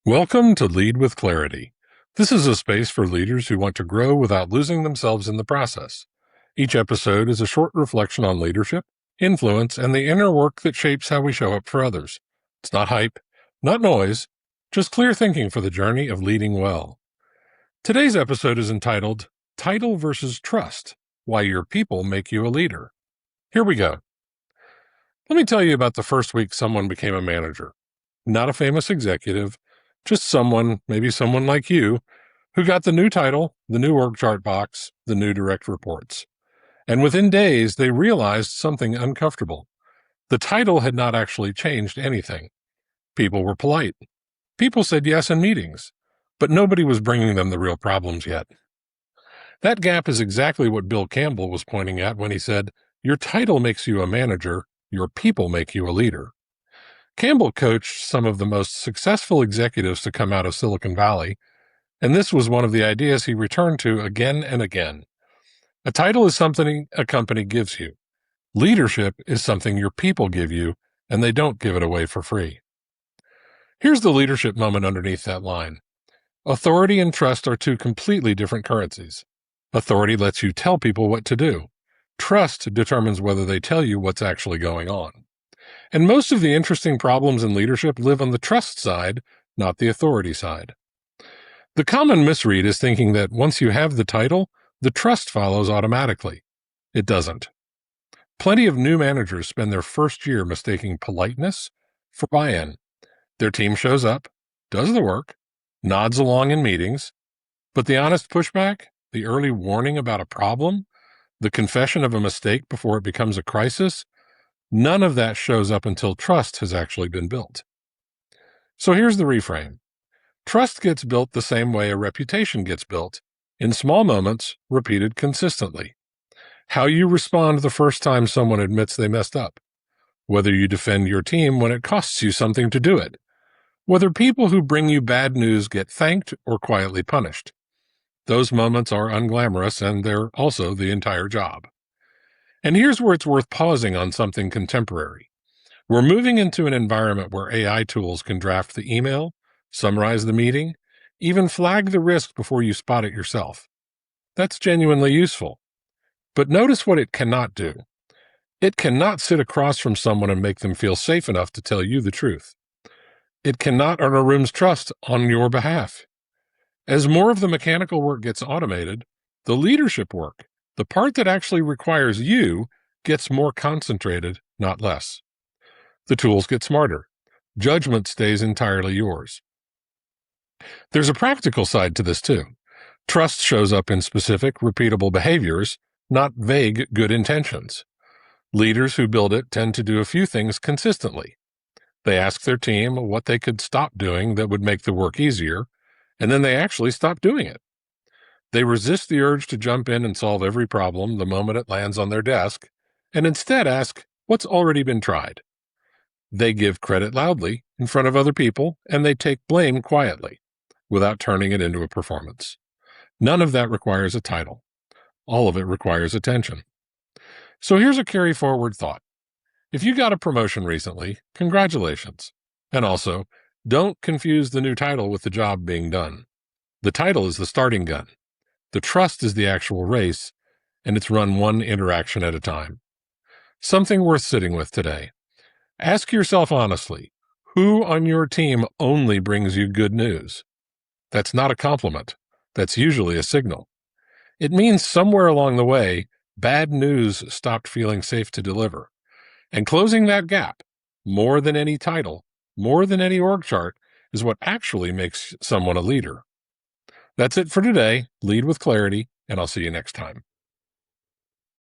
Welcome to Lead with Clarity. This is a space for leaders who want to grow without losing themselves in the process. Each episode is a short reflection on leadership, influence, and the inner work that shapes how we show up for others. It's not hype, not noise, just clear thinking for the journey of leading well. Today's episode is entitled Title versus Trust: Why Your People Make You a Leader. Here we go. Let me tell you about the first week someone became a manager. Not a famous executive, just someone, maybe someone like you, who got the new title, the new org chart box, the new direct reports. And within days, they realized something uncomfortable. The title had not actually changed anything. People were polite. People said yes in meetings, but nobody was bringing them the real problems yet. That gap is exactly what Bill Campbell was pointing at when he said, "Your title makes you a manager, your people make you a leader." Campbell coached some of the most successful executives to come out of Silicon Valley, and this was one of the ideas he returned to again and again. A title is something a company gives you. Leadership is something your people give you, and they don't give it away for free. Here's the leadership moment underneath that line. Authority and trust are two completely different currencies. Authority lets you tell people what to do. Trust determines whether they tell you what's actually going on. And most of the interesting problems in leadership live on the trust side, not the authority side. The common misread is thinking that once you have the title, the trust follows automatically. It doesn't. Plenty of new managers spend their first year mistaking politeness for buy-in. Their team shows up, does the work, nods along in meetings, but the honest pushback, the early warning about a problem, the confession of a mistake before it becomes a crisis, none of that shows up until trust has actually been built. So here's the reframe. Trust gets built the same way a reputation gets built, in small moments, repeated consistently. How you respond the first time someone admits they messed up. Whether you defend your team when it costs you something to do it. Whether people who bring you bad news get thanked or quietly punished. Those moments are unglamorous, and they're also the entire job. And here's where it's worth pausing on something contemporary. We're moving into an environment where AI tools can draft the email, summarize the meeting, even flag the risk before you spot it yourself. That's genuinely useful. But notice what it cannot do. It cannot sit across from someone and make them feel safe enough to tell you the truth. It cannot earn a room's trust on your behalf. As more of the mechanical work gets automated, the leadership work, the part that actually requires you, gets more concentrated, not less. The tools get smarter. Judgment stays entirely yours. There's a practical side to this too. Trust shows up in specific, repeatable behaviors, not vague good intentions. Leaders who build it tend to do a few things consistently. They ask their team what they could stop doing that would make the work easier, and then they actually stop doing it. They resist the urge to jump in and solve every problem the moment it lands on their desk, and instead ask what's already been tried. They give credit loudly in front of other people, and they take blame quietly, without turning it into a performance. None of that requires a title. All of it requires attention. So here's a carry-forward thought. If you got a promotion recently, congratulations. And also, don't confuse the new title with the job being done. The title is the starting gun. The trust is the actual race, and it's run one interaction at a time. Something worth sitting with today. Ask yourself honestly, who on your team only brings you good news? That's not a compliment. That's usually a signal. It means somewhere along the way, bad news stopped feeling safe to deliver. And closing that gap, more than any title, more than any org chart, is what actually makes someone a leader. That's it for today. Lead with clarity, and I'll see you next time.